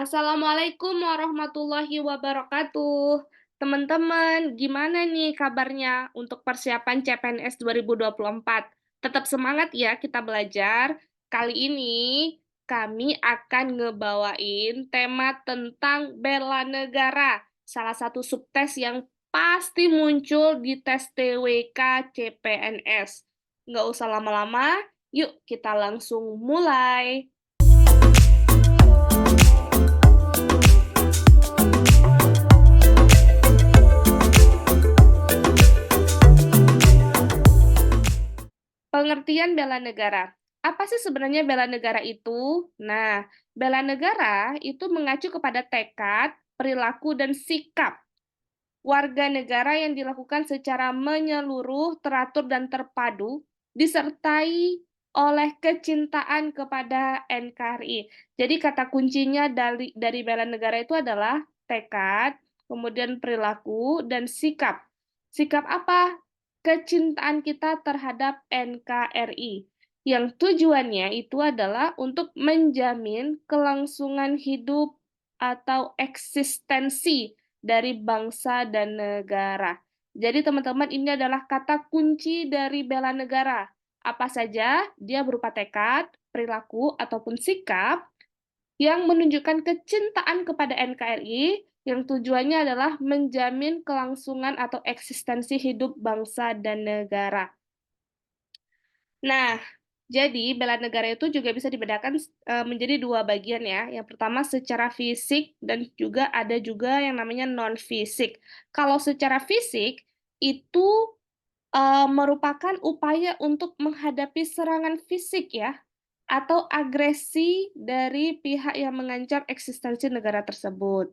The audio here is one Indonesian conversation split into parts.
Assalamualaikum warahmatullahi wabarakatuh. Teman-teman, gimana nih kabarnya untuk persiapan CPNS 2024? Tetap semangat ya kita belajar. Kali ini kami akan ngebawain tema tentang bela negara, salah satu subtes yang pasti muncul di tes TWK CPNS. Nggak usah lama-lama, yuk kita langsung mulai. Pengertian bela negara. Apa sih sebenarnya bela negara itu? Nah, bela negara itu mengacu kepada tekad, perilaku, dan sikap warga negara yang dilakukan secara menyeluruh, teratur, dan terpadu, disertai oleh kecintaan kepada NKRI. Jadi kata kuncinya dari bela negara itu adalah tekad, kemudian perilaku, dan sikap. Sikap apa? Kecintaan kita terhadap NKRI. Yang tujuannya itu adalah untuk menjamin kelangsungan hidup atau eksistensi dari bangsa dan negara. Jadi teman-teman ini adalah kata kunci dari bela negara. Apa saja? Dia berupa tekad, perilaku, ataupun sikap yang menunjukkan kecintaan kepada NKRI yang tujuannya adalah menjamin kelangsungan atau eksistensi hidup bangsa dan negara. Nah, jadi bela negara itu juga bisa dibedakan menjadi dua bagian ya. Yang pertama secara fisik dan juga ada juga yang namanya non-fisik. Kalau secara fisik itu merupakan upaya untuk menghadapi serangan fisik ya, atau agresi dari pihak yang mengancam eksistensi negara tersebut.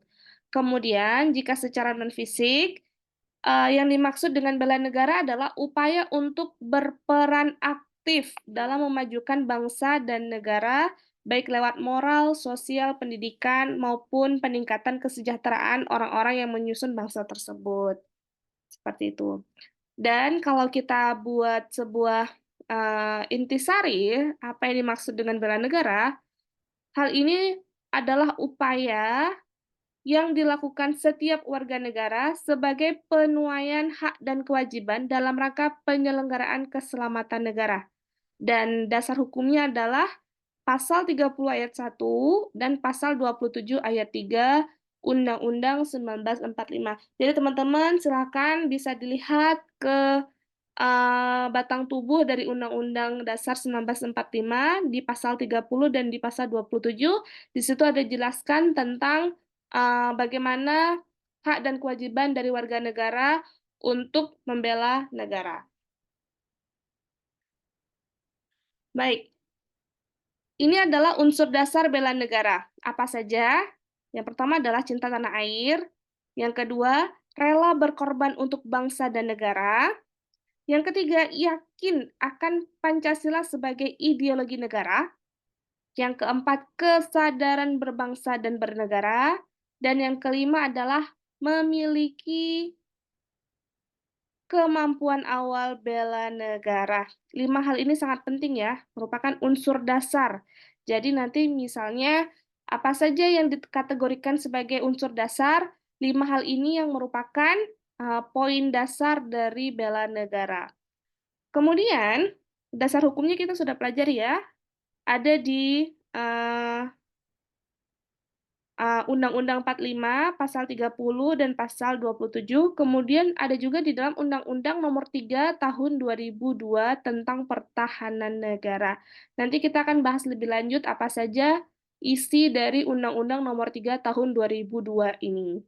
Kemudian, jika secara non-fisik, yang dimaksud dengan bela negara adalah upaya untuk berperan aktif dalam memajukan bangsa dan negara, baik lewat moral, sosial, pendidikan, maupun peningkatan kesejahteraan orang-orang yang menyusun bangsa tersebut. Seperti itu. Dan kalau kita buat sebuah intisari, apa yang dimaksud dengan bela negara, hal ini adalah upaya yang dilakukan setiap warga negara sebagai penuaian hak dan kewajiban dalam rangka penyelenggaraan keselamatan negara. Dan dasar hukumnya adalah Pasal 30 ayat 1 dan Pasal 27 ayat 3 Undang-Undang 1945. Jadi teman-teman silakan bisa dilihat ke batang tubuh dari Undang-Undang Dasar 1945 di pasal 30 dan di pasal 27. Di situ ada jelaskan tentang bagaimana hak dan kewajiban dari warga negara untuk membela negara. Baik, ini adalah unsur dasar bela negara. Apa saja? Yang pertama adalah cinta tanah air. Yang kedua, rela berkorban untuk bangsa dan negara. Yang ketiga, yakin akan Pancasila sebagai ideologi negara. Yang keempat, kesadaran berbangsa dan bernegara. Dan yang kelima adalah memiliki kemampuan awal bela negara. 5 hal ini sangat penting ya, merupakan unsur dasar. Jadi nanti misalnya apa saja yang dikategorikan sebagai unsur dasar, 5 hal ini yang merupakan poin dasar dari bela negara. Kemudian, dasar hukumnya kita sudah pelajari ya, ada di Undang-Undang 45, Pasal 30, dan Pasal 27. Kemudian ada juga di dalam Undang-Undang Nomor 3 Tahun 2002 tentang Pertahanan Negara. Nanti kita akan bahas lebih lanjut apa saja isi dari Undang-Undang Nomor 3 Tahun 2002 ini.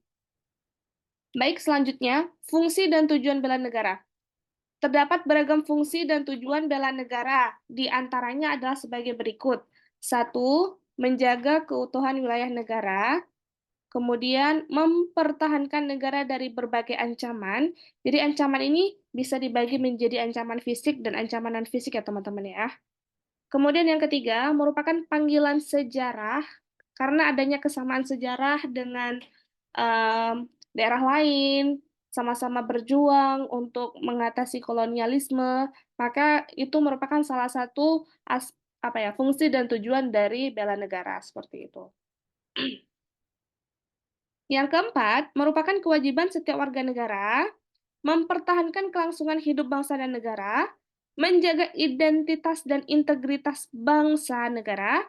Baik, selanjutnya, fungsi dan tujuan bela negara. Terdapat beragam fungsi dan tujuan bela negara, di antaranya adalah sebagai berikut. Satu, menjaga keutuhan wilayah negara. Kemudian, mempertahankan negara dari berbagai ancaman. Jadi, ancaman ini bisa dibagi menjadi ancaman fisik dan ancaman non-fisik ya, teman-teman ya. Kemudian yang ketiga, merupakan panggilan sejarah, karena adanya kesamaan sejarah dengan daerah lain, sama-sama berjuang untuk mengatasi kolonialisme, maka itu merupakan salah satu fungsi dan tujuan dari bela negara seperti itu. Yang keempat, merupakan kewajiban setiap warga negara mempertahankan kelangsungan hidup bangsa dan negara, menjaga identitas dan integritas bangsa negara,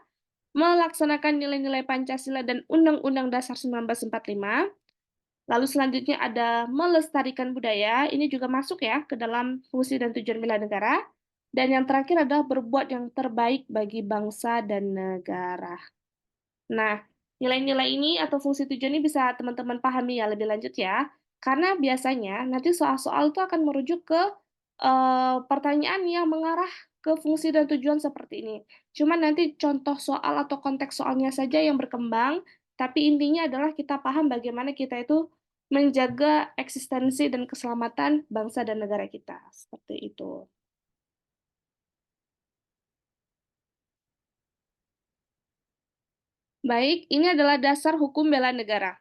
melaksanakan nilai-nilai Pancasila dan Undang-Undang Dasar 1945. Lalu selanjutnya ada melestarikan budaya, ini juga masuk ya ke dalam fungsi dan tujuan bela negara. Dan yang terakhir adalah berbuat yang terbaik bagi bangsa dan negara. Nah, nilai-nilai ini atau fungsi tujuan ini bisa teman-teman pahami ya lebih lanjut ya. Karena biasanya nanti soal-soal itu akan merujuk ke pertanyaan yang mengarah ke fungsi dan tujuan seperti ini. Cuman nanti contoh soal atau konteks soalnya saja yang berkembang, tapi intinya adalah kita paham bagaimana kita itu menjaga eksistensi dan keselamatan bangsa dan negara kita. Seperti itu. Baik, ini adalah dasar hukum bela negara.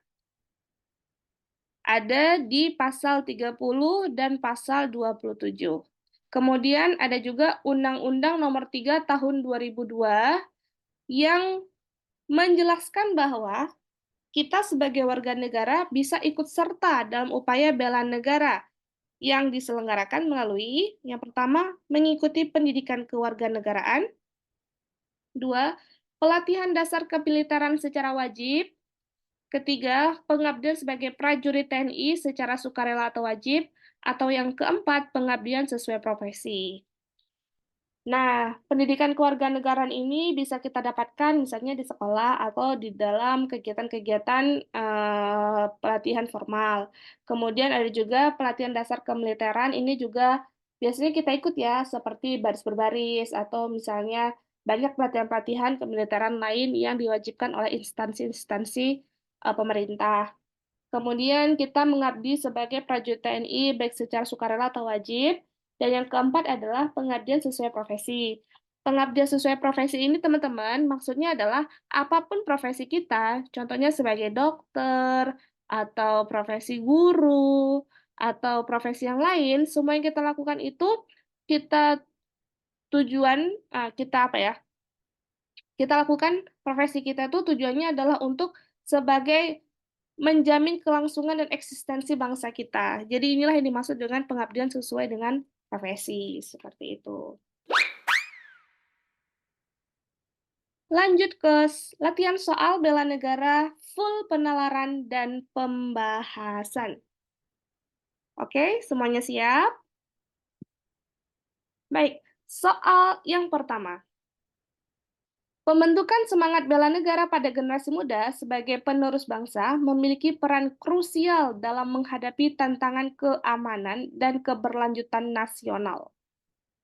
Ada di pasal 30 dan pasal 27. Kemudian ada juga Undang-Undang Nomor 3 Tahun 2002 yang menjelaskan bahwa kita sebagai warga negara bisa ikut serta dalam upaya bela negara yang diselenggarakan melalui yang pertama, mengikuti pendidikan kewarganegaraan, dua, pelatihan dasar kemiliteran secara wajib, ketiga, pengabdian sebagai prajurit TNI secara sukarela atau wajib. Atau yang keempat, pengabdian sesuai profesi. Nah, pendidikan kewarganegaraan ini bisa kita dapatkan misalnya di sekolah atau di dalam kegiatan-kegiatan pelatihan formal. Kemudian ada juga pelatihan dasar kemiliteran, ini juga biasanya kita ikut ya, seperti baris berbaris atau misalnya banyak pelatihan-pelatihan kemiliteran lain yang diwajibkan oleh instansi-instansi pemerintah. Kemudian kita mengabdi sebagai prajurit TNI baik secara sukarela atau wajib. Dan yang keempat adalah pengabdian sesuai profesi. Pengabdian sesuai profesi ini teman-teman maksudnya adalah apapun profesi kita, contohnya sebagai dokter, atau profesi guru, atau profesi yang lain, semua yang kita lakukan itu kita tujuan, kita apa ya, kita lakukan profesi kita itu tujuannya adalah untuk sebagai menjamin kelangsungan dan eksistensi bangsa kita. Jadi inilah yang dimaksud dengan pengabdian sesuai dengan profesi, seperti itu. Lanjut ke latihan soal bela negara, full penalaran dan pembahasan. Oke, semuanya siap? Baik, soal yang pertama. Pembentukan semangat bela negara pada generasi muda sebagai penerus bangsa memiliki peran krusial dalam menghadapi tantangan keamanan dan keberlanjutan nasional.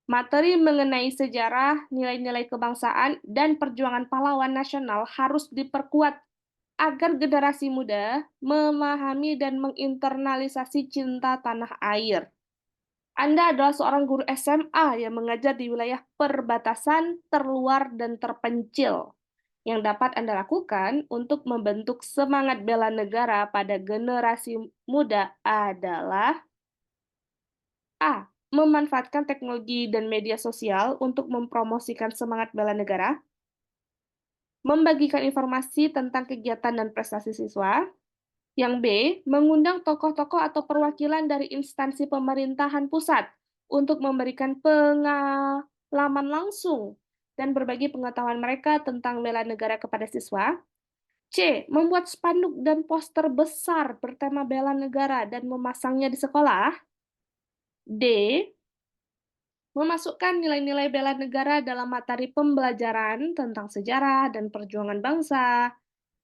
Materi mengenai sejarah, nilai-nilai kebangsaan, dan perjuangan pahlawan nasional harus diperkuat agar generasi muda memahami dan menginternalisasi cinta tanah air. Anda adalah seorang guru SMA yang mengajar di wilayah perbatasan, terluar, dan terpencil. Yang dapat Anda lakukan untuk membentuk semangat bela negara pada generasi muda adalah A. Memanfaatkan teknologi dan media sosial untuk mempromosikan semangat bela negara, membagikan informasi tentang kegiatan dan prestasi siswa. Yang B. Mengundang tokoh-tokoh atau perwakilan dari instansi pemerintahan pusat untuk memberikan pengalaman langsung dan berbagi pengetahuan mereka tentang bela negara kepada siswa. C. Membuat spanduk dan poster besar bertema bela negara dan memasangnya di sekolah. D. Memasukkan nilai-nilai bela negara dalam materi pembelajaran tentang sejarah dan perjuangan bangsa,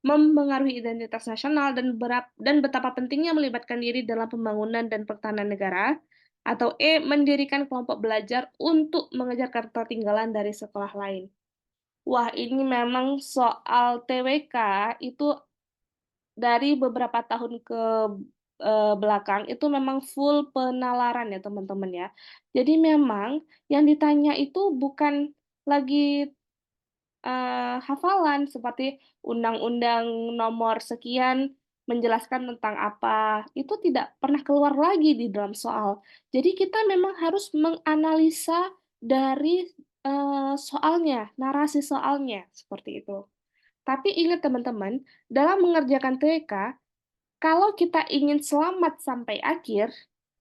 mempengaruhi identitas nasional dan betapa pentingnya melibatkan diri dalam pembangunan dan pertahanan negara, atau E. Mendirikan kelompok belajar untuk mengejar ketertinggalan dari sekolah lain. Wah, ini memang soal TWK itu dari beberapa tahun ke belakang itu memang full penalaran ya teman-teman ya. Jadi memang yang ditanya itu bukan lagi hafalan seperti undang-undang nomor sekian menjelaskan tentang apa. Itu tidak pernah keluar lagi di dalam soal. Jadi kita memang harus menganalisa dari soalnya, narasi soalnya seperti itu. Tapi ingat teman-teman, dalam mengerjakan TK Kalau kita ingin selamat sampai akhir,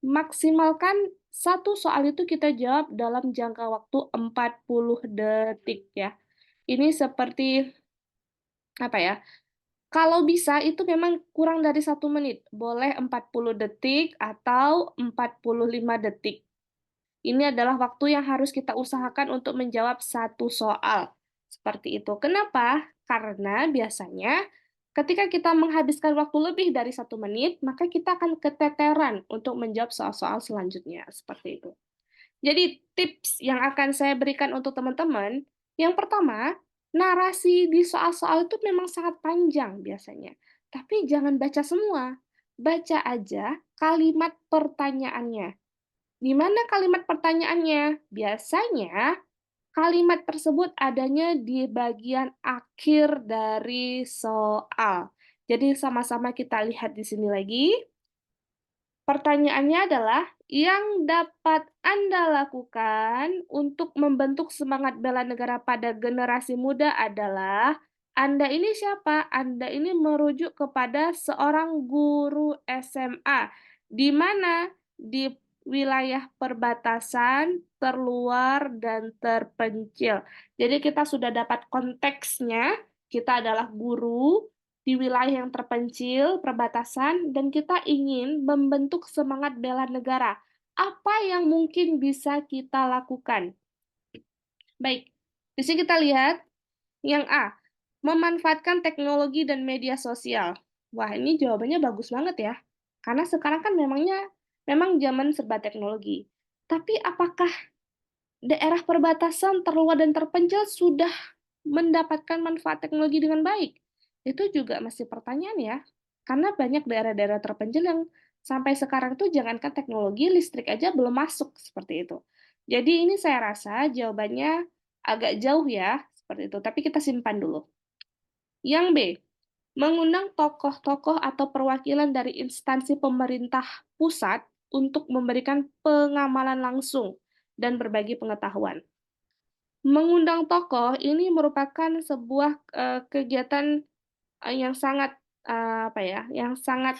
maksimalkan satu soal itu kita jawab dalam jangka waktu 40 detik ya. Ini seperti apa ya? Kalau bisa itu memang kurang dari 1 menit. Boleh 40 detik atau 45 detik. Ini adalah waktu yang harus kita usahakan untuk menjawab satu soal. Seperti itu. Kenapa? Karena biasanya ketika kita menghabiskan waktu lebih dari 1 menit, maka kita akan keteteran untuk menjawab soal-soal selanjutnya. Seperti itu. Jadi tips yang akan saya berikan untuk teman-teman, yang pertama, narasi di soal-soal itu memang sangat panjang biasanya. Tapi jangan baca semua. Baca aja kalimat pertanyaannya. Di mana kalimat pertanyaannya? Biasanya kalimat tersebut adanya di bagian akhir dari soal. Jadi sama-sama kita lihat di sini lagi. Pertanyaannya adalah, yang dapat Anda lakukan untuk membentuk semangat bela negara pada generasi muda adalah, Anda ini siapa? Anda ini merujuk kepada seorang guru SMA, di mana di wilayah perbatasan, terluar, dan terpencil. Jadi kita sudah dapat konteksnya, kita adalah guru, di wilayah yang terpencil, perbatasan, dan kita ingin membentuk semangat bela negara. Apa yang mungkin bisa kita lakukan? Baik, di sini kita lihat yang A, memanfaatkan teknologi dan media sosial. Wah, ini jawabannya bagus banget ya. Karena sekarang kan memang zaman serba teknologi. Tapi apakah daerah perbatasan, terluar, dan terpencil sudah mendapatkan manfaat teknologi dengan baik? Itu juga masih pertanyaan ya. Karena banyak daerah-daerah terpencil yang sampai sekarang tuh jangankan teknologi, listrik aja belum masuk seperti itu. Jadi ini saya rasa jawabannya agak jauh ya, seperti itu. Tapi kita simpan dulu. Yang B, mengundang tokoh-tokoh atau perwakilan dari instansi pemerintah pusat untuk memberikan pengamalan langsung dan berbagi pengetahuan. Mengundang tokoh ini merupakan sebuah kegiatan yang sangat apa ya, yang sangat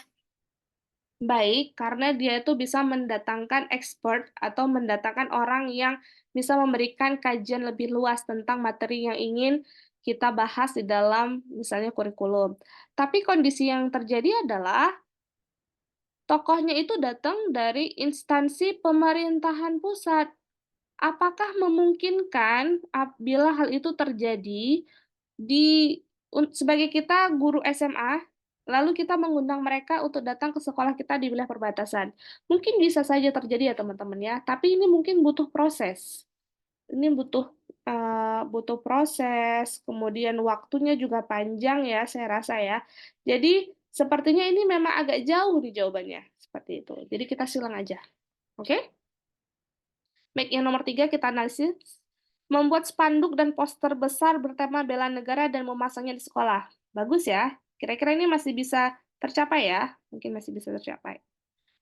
baik karena dia itu bisa mendatangkan expert atau mendatangkan orang yang bisa memberikan kajian lebih luas tentang materi yang ingin kita bahas di dalam misalnya kurikulum. Tapi kondisi yang terjadi adalah tokohnya itu datang dari instansi pemerintahan pusat. Apakah memungkinkan bila hal itu terjadi di sebagai kita guru SMA, lalu kita mengundang mereka untuk datang ke sekolah kita di wilayah perbatasan? Mungkin bisa saja terjadi ya teman-teman ya, tapi ini mungkin butuh proses. Ini butuh proses, kemudian waktunya juga panjang ya, saya rasa ya. Jadi sepertinya ini memang agak jauh nih jawabannya, seperti itu. Jadi kita silang aja, oke? Baik, yang nomor 3 kita analisis. Membuat spanduk dan poster besar bertema bela negara dan memasangnya di sekolah. Bagus ya. Kira-kira ini masih bisa tercapai ya. Mungkin masih bisa tercapai.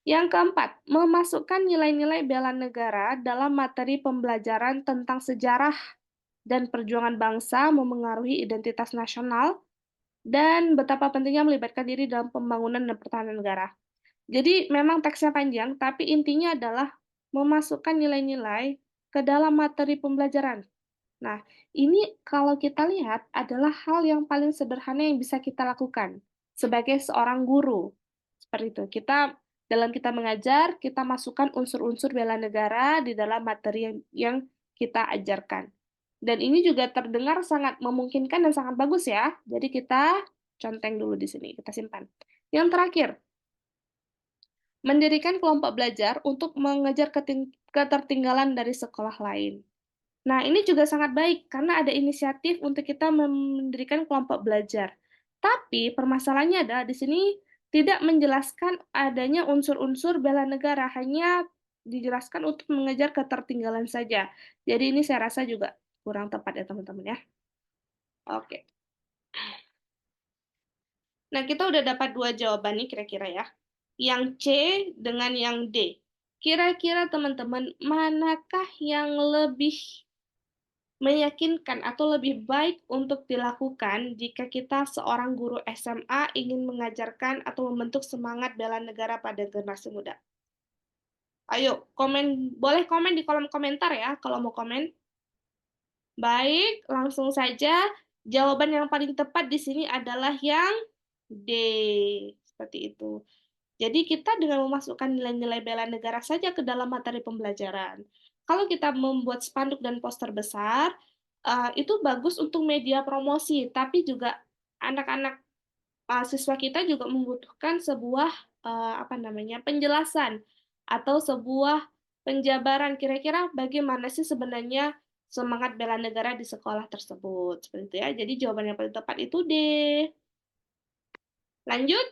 Yang keempat, memasukkan nilai-nilai bela negara dalam materi pembelajaran tentang sejarah dan perjuangan bangsa memengaruhi identitas nasional dan betapa pentingnya melibatkan diri dalam pembangunan dan pertahanan negara. Jadi memang teksnya panjang, tapi intinya adalah memasukkan nilai-nilai ke dalam materi pembelajaran. Nah, ini kalau kita lihat adalah hal yang paling sederhana yang bisa kita lakukan sebagai seorang guru. Seperti itu. Dalam kita mengajar, kita masukkan unsur-unsur bela negara di dalam materi yang kita ajarkan. Dan ini juga terdengar sangat memungkinkan dan sangat bagus ya. Jadi kita conteng dulu di sini, kita simpan. Yang terakhir, mendirikan kelompok belajar untuk mengejar ketertinggalan dari sekolah lain. Nah, ini juga sangat baik karena ada inisiatif untuk kita mendirikan kelompok belajar. Tapi permasalahannya adalah di sini tidak menjelaskan adanya unsur-unsur bela negara, hanya dijelaskan untuk mengejar ketertinggalan saja. Jadi ini saya rasa juga kurang tepat ya teman-teman ya. Oke. Nah, kita udah dapat 2 jawaban nih kira-kira ya. Yang C dengan yang D. Kira-kira teman-teman, manakah yang lebih meyakinkan atau lebih baik untuk dilakukan jika kita seorang guru SMA ingin mengajarkan atau membentuk semangat bela negara pada generasi muda? Ayo, boleh komen di kolom komentar ya kalau mau komen. Baik, langsung saja. Jawaban yang paling tepat di sini adalah yang D. Seperti itu. Jadi kita dengan memasukkan nilai-nilai bela negara saja ke dalam materi pembelajaran. Kalau kita membuat spanduk dan poster besar, itu bagus untuk media promosi, tapi juga anak-anak siswa kita juga membutuhkan sebuah apa namanya penjelasan atau sebuah penjabaran kira-kira bagaimana sih sebenarnya semangat bela negara di sekolah tersebut seperti itu ya. Jadi jawaban yang paling tepat itu D. Lanjut,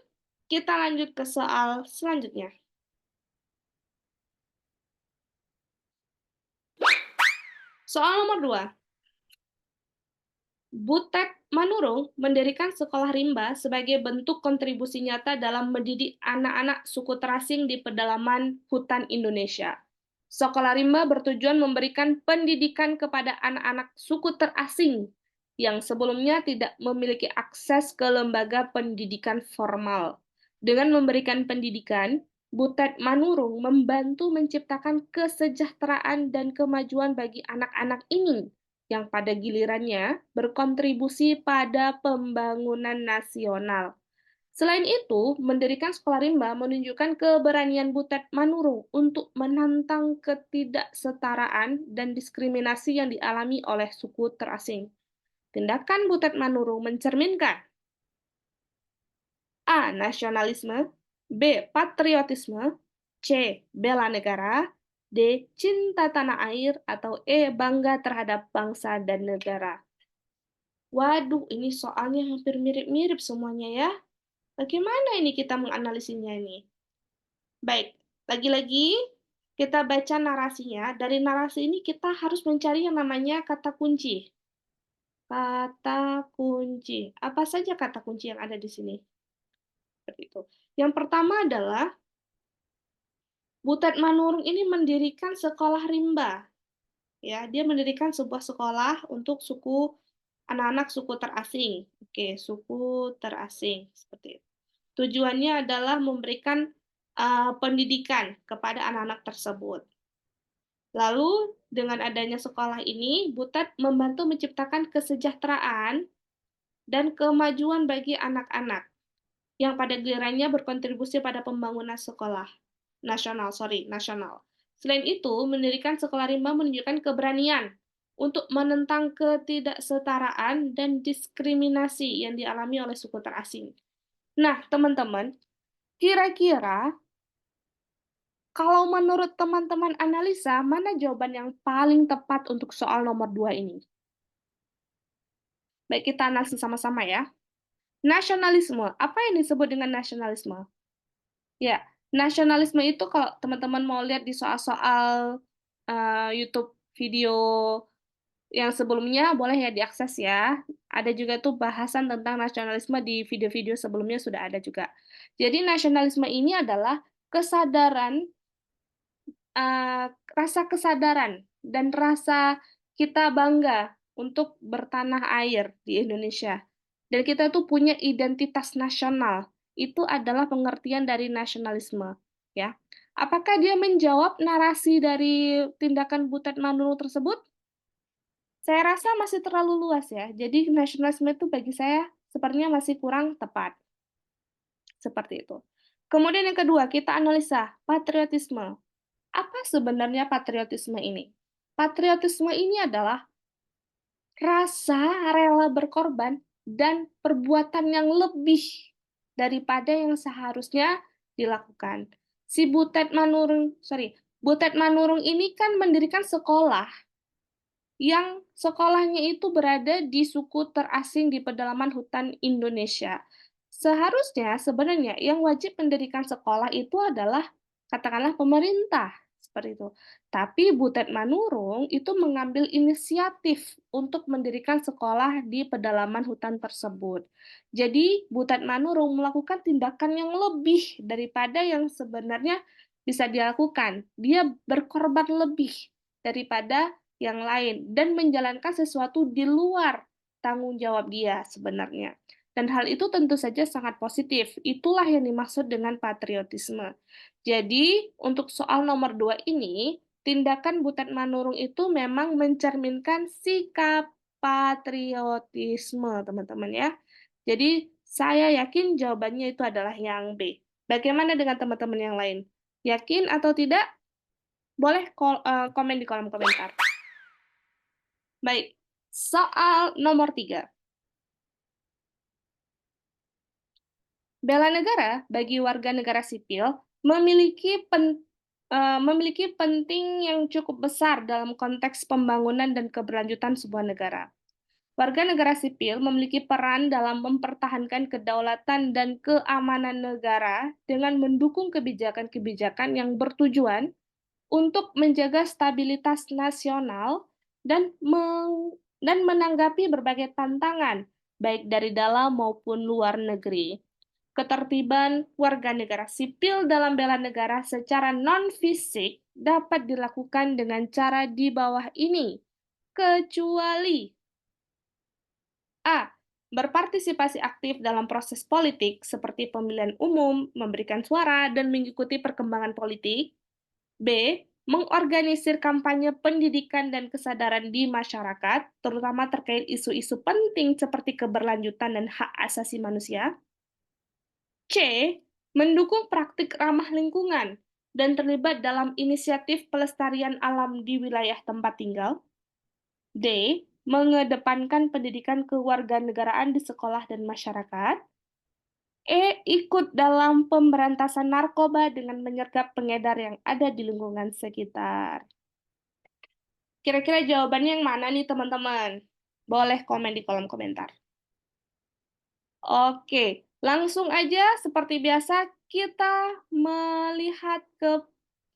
kita lanjut ke soal selanjutnya. Soal nomor 2. Butet Manurung mendirikan sekolah rimba sebagai bentuk kontribusi nyata dalam mendidik anak-anak suku terasing di pedalaman hutan Indonesia. Sekolah rimba bertujuan memberikan pendidikan kepada anak-anak suku terasing yang sebelumnya tidak memiliki akses ke lembaga pendidikan formal. Dengan memberikan pendidikan, Butet Manurung membantu menciptakan kesejahteraan dan kemajuan bagi anak-anak ini yang pada gilirannya berkontribusi pada pembangunan nasional. Selain itu, mendirikan sekolah rimba menunjukkan keberanian Butet Manurung untuk menantang ketidaksetaraan dan diskriminasi yang dialami oleh suku terasing. Tindakan Butet Manurung mencerminkan A. Nasionalisme, B. Patriotisme, C. Bela negara, D. Cinta tanah air, atau E. Bangga terhadap bangsa dan negara. Waduh, ini soalnya hampir mirip-mirip semuanya ya. Bagaimana ini kita menganalisinya ini? Baik, lagi-lagi kita baca narasinya. Dari narasi ini kita harus mencari yang namanya kata kunci. Kata kunci. Apa saja kata kunci yang ada di sini? Seperti itu. Yang pertama adalah Butet Manurung ini mendirikan sekolah rimba. Ya, dia mendirikan sebuah sekolah untuk anak-anak suku terasing. Oke, suku terasing seperti itu. Tujuannya adalah memberikan pendidikan kepada anak-anak tersebut. Lalu, dengan adanya sekolah ini, Butet membantu menciptakan kesejahteraan dan kemajuan bagi anak-anak yang pada gilirannya berkontribusi pada pembangunan sekolah nasional. Selain itu, mendirikan sekolah rimba menunjukkan keberanian untuk menentang ketidaksetaraan dan diskriminasi yang dialami oleh suku terasing. Nah, teman-teman, kira-kira kalau menurut teman-teman analisa, mana jawaban yang paling tepat untuk soal nomor 2 ini? Baik, kita analisis sama-sama ya. Nasionalisme. Apa yang disebut dengan nasionalisme? Ya, nasionalisme itu kalau teman-teman mau lihat di soal-soal YouTube video yang sebelumnya, boleh ya diakses ya. Ada juga tuh bahasan tentang nasionalisme di video-video sebelumnya sudah ada juga. Jadi nasionalisme ini adalah kesadaran rasa kesadaran dan rasa kita bangga untuk bertanah air di Indonesia. Dan kita tuh punya identitas nasional. Itu adalah pengertian dari nasionalisme, ya. Apakah dia menjawab narasi dari tindakan Butet Manurung tersebut? Saya rasa masih terlalu luas ya. Jadi nasionalisme itu bagi saya sepertinya masih kurang tepat. Seperti itu. Kemudian yang kedua, kita analisa patriotisme. Apa sebenarnya patriotisme ini? Patriotisme ini adalah rasa rela berkorban dan perbuatan yang lebih daripada yang seharusnya dilakukan. Butet Manurung ini kan mendirikan sekolah yang sekolahnya itu berada di suku terasing di pedalaman hutan Indonesia. Seharusnya sebenarnya yang wajib mendirikan sekolah itu adalah katakanlah pemerintah, seperti itu. Tapi Butet Manurung itu mengambil inisiatif untuk mendirikan sekolah di pedalaman hutan tersebut. Jadi Butet Manurung melakukan tindakan yang lebih daripada yang sebenarnya bisa dilakukan. Dia berkorban lebih daripada yang lain dan menjalankan sesuatu di luar tanggung jawab dia sebenarnya. Dan hal itu tentu saja sangat positif. Itulah yang dimaksud dengan patriotisme. Jadi, untuk soal nomor 2 ini, tindakan Butet Manurung itu memang mencerminkan sikap patriotisme, teman-teman ya. Jadi, saya yakin jawabannya itu adalah yang B. Bagaimana dengan teman-teman yang lain? Yakin atau tidak? Boleh komen di kolom komentar. Baik, soal nomor 3. Bela negara bagi warga negara sipil memiliki penting yang cukup besar dalam konteks pembangunan dan keberlanjutan sebuah negara. Warga negara sipil memiliki peran dalam mempertahankan kedaulatan dan keamanan negara dengan mendukung kebijakan-kebijakan yang bertujuan untuk menjaga stabilitas nasional dan menanggapi berbagai tantangan, baik dari dalam maupun luar negeri. Ketertiban warga negara sipil dalam bela negara secara non-fisik dapat dilakukan dengan cara di bawah ini, kecuali A. Berpartisipasi aktif dalam proses politik seperti pemilihan umum, memberikan suara, dan mengikuti perkembangan politik. B. Mengorganisir kampanye pendidikan dan kesadaran di masyarakat, terutama terkait isu-isu penting seperti keberlanjutan dan hak asasi manusia. C. Mendukung praktik ramah lingkungan dan terlibat dalam inisiatif pelestarian alam di wilayah tempat tinggal. D. Mengedepankan pendidikan kewarganegaraan di sekolah dan masyarakat. E. Ikut dalam pemberantasan narkoba dengan menyergap pengedar yang ada di lingkungan sekitar. Kira-kira jawabannya yang mana nih, teman-teman? Boleh komen di kolom komentar. Oke, langsung aja seperti biasa kita melihat ke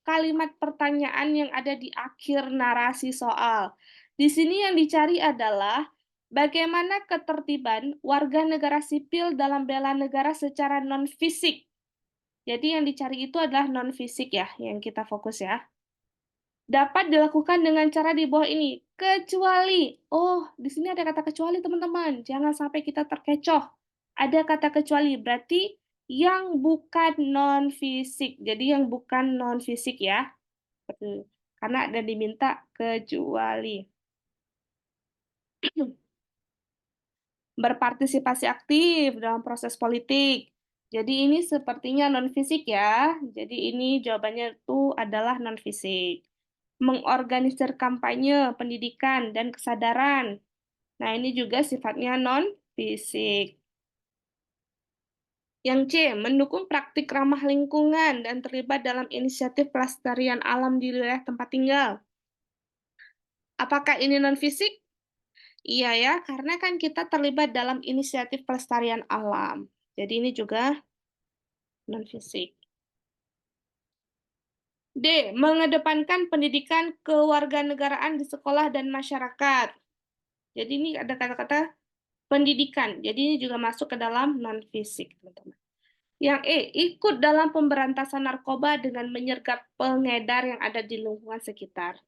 kalimat pertanyaan yang ada di akhir narasi soal. Di sini yang dicari adalah bagaimana ketertiban warga negara sipil dalam bela negara secara non-fisik. Jadi yang dicari itu adalah non-fisik ya, yang kita fokus ya. Dapat dilakukan dengan cara di bawah ini, kecuali. Oh, di sini ada kata kecuali, teman-teman. Jangan sampai kita terkecoh. Ada kata kecuali, berarti yang bukan non-fisik. Jadi yang bukan non-fisik ya. Karena ada diminta kecuali. Berpartisipasi aktif dalam proses politik. Jadi ini sepertinya non-fisik ya. Jadi ini jawabannya itu adalah non-fisik. Mengorganisir kampanye, pendidikan, dan kesadaran. Nah, ini juga sifatnya non-fisik. Yang C, mendukung praktik ramah lingkungan dan terlibat dalam inisiatif pelestarian alam di wilayah tempat tinggal. Apakah ini non-fisik? Iya ya, karena kan kita terlibat dalam inisiatif pelestarian alam. Jadi ini juga non-fisik. D. Mengedepankan pendidikan kewarganegaraan di sekolah dan masyarakat. Jadi ini ada kata-kata pendidikan. Jadi ini juga masuk ke dalam non-fisik, teman-teman. Yang E. Ikut dalam pemberantasan narkoba dengan menyergap pengedar yang ada di lingkungan sekitar.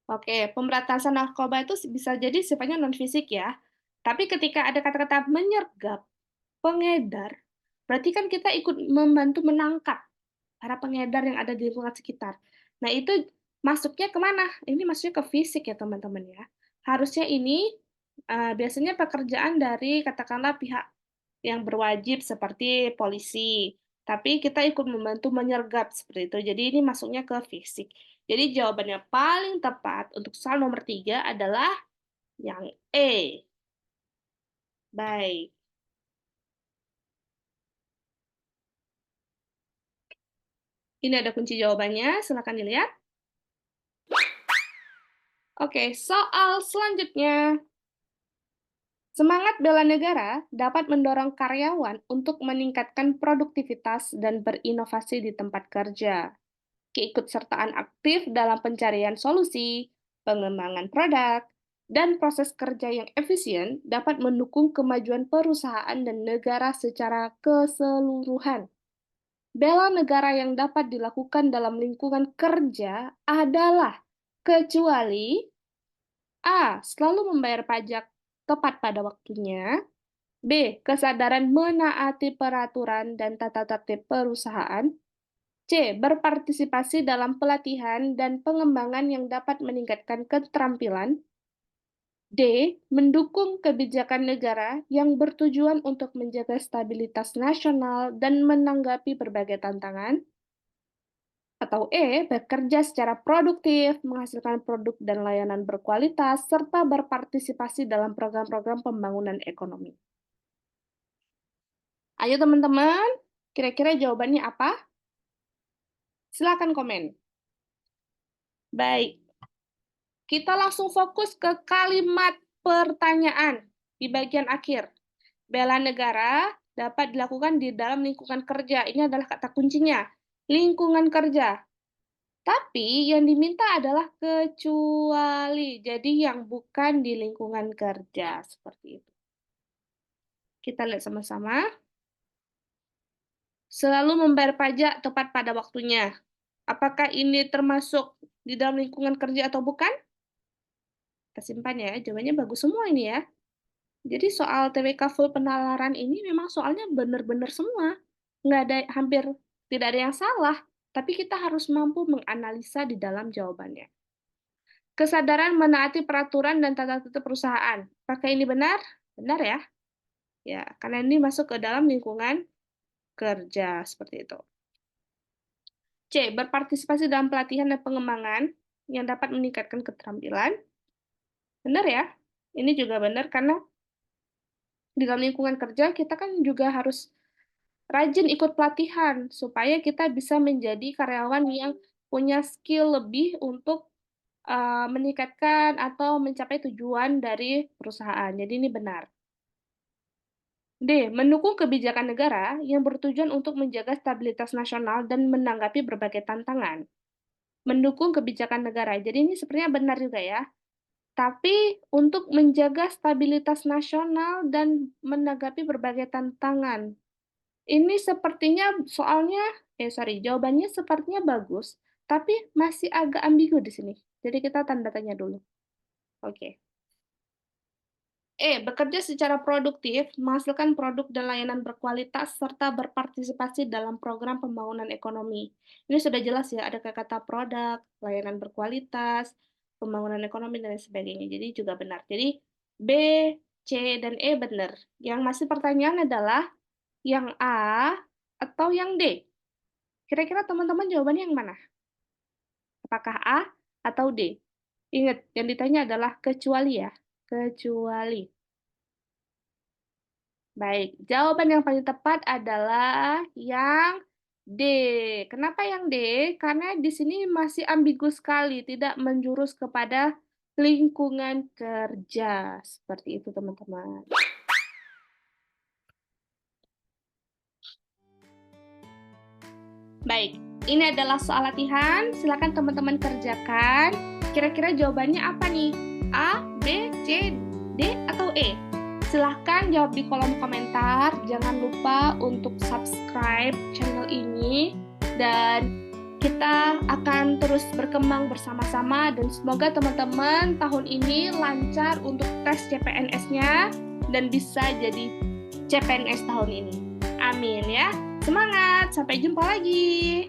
Oke, pemberantasan narkoba itu bisa jadi sifatnya non-fisik ya. Tapi ketika ada kata-kata menyergap, pengedar, berarti kan kita ikut membantu menangkap para pengedar yang ada di lingkungan sekitar. Nah, itu masuknya kemana? Ini masuknya ke fisik ya, teman-teman ya. Harusnya ini biasanya pekerjaan dari katakanlah pihak yang berwajib seperti polisi. Tapi kita ikut membantu menyergap seperti itu. Jadi ini masuknya ke fisik. Jadi jawabannya paling tepat untuk soal nomor 3 adalah yang E. Baik. Ini ada kunci jawabannya, silakan dilihat. Oke, soal selanjutnya. Semangat bela negara dapat mendorong karyawan untuk meningkatkan produktivitas dan berinovasi di tempat kerja. Keikutsertaan aktif dalam pencarian solusi, pengembangan produk, dan proses kerja yang efisien dapat mendukung kemajuan perusahaan dan negara secara keseluruhan. Bela negara yang dapat dilakukan dalam lingkungan kerja adalah kecuali A. Selalu membayar pajak tepat pada waktunya, B. Kesadaran menaati peraturan dan tata tertib perusahaan, C. Berpartisipasi dalam pelatihan dan pengembangan yang dapat meningkatkan keterampilan, D. Mendukung kebijakan negara yang bertujuan untuk menjaga stabilitas nasional dan menanggapi berbagai tantangan, atau E. Bekerja secara produktif, menghasilkan produk dan layanan berkualitas, serta berpartisipasi dalam program-program pembangunan ekonomi. Ayo teman-teman, kira-kira jawabannya apa? Silakan komen. Baik, kita langsung fokus ke kalimat pertanyaan di bagian akhir. Bela negara dapat dilakukan di dalam lingkungan kerja. Ini adalah kata kuncinya, lingkungan kerja. Tapi yang diminta adalah kecuali, jadi yang bukan di lingkungan kerja, seperti itu. Kita lihat sama-sama. Selalu membayar pajak tepat pada waktunya. Apakah ini termasuk di dalam lingkungan kerja atau bukan? Kita simpan ya, jawabannya bagus semua ini ya. Jadi soal TWK full penalaran ini memang soalnya benar-benar semua. Nggak ada, hampir tidak ada yang salah, tapi kita harus mampu menganalisa di dalam jawabannya. Kesadaran menaati peraturan dan tata tertib perusahaan. Apakah ini benar? Benar ya? Ya, karena ini masuk ke dalam lingkungan kerja, seperti itu. C. Berpartisipasi dalam pelatihan dan pengembangan yang dapat meningkatkan keterampilan. Benar ya? Ini juga benar karena di dalam lingkungan kerja kita kan juga harus rajin ikut pelatihan supaya kita bisa menjadi karyawan yang punya skill lebih untuk meningkatkan atau mencapai tujuan dari perusahaan. Jadi ini benar. D. Mendukung kebijakan negara yang bertujuan untuk menjaga stabilitas nasional dan menanggapi berbagai tantangan. Mendukung kebijakan negara. Jadi ini sepertinya benar juga ya. Tapi untuk menjaga stabilitas nasional dan menanggapi berbagai tantangan. Ini sepertinya jawabannya sepertinya bagus, tapi masih agak ambigu di sini. Jadi kita tanda tanya dulu. Oke. E. Bekerja secara produktif, menghasilkan produk dan layanan berkualitas, serta berpartisipasi dalam program pembangunan ekonomi. Ini sudah jelas ya, ada kata produk, layanan berkualitas, pembangunan ekonomi, dan lain sebagainya. Jadi juga benar. Jadi B, C, dan E benar. Yang masih pertanyaan adalah yang A atau yang D? Kira-kira teman-teman jawabannya yang mana? Apakah A atau D? Ingat, yang ditanya adalah kecuali ya. Kecuali. Baik, jawaban yang paling tepat adalah yang D. Kenapa yang D? Karena di sini masih ambigu sekali, tidak menjurus kepada lingkungan kerja. Seperti itu, teman-teman. Baik, ini adalah soal latihan. Silakan teman-teman kerjakan. Kira-kira jawabannya apa nih? A, B, C, D, atau E? Silahkan jawab di kolom komentar. Jangan lupa untuk subscribe channel ini. Dan kita akan terus berkembang bersama-sama. Dan semoga teman-teman tahun ini lancar untuk tes CPNS-nya. Dan bisa jadi CPNS tahun ini. Amin ya. Semangat, sampai jumpa lagi.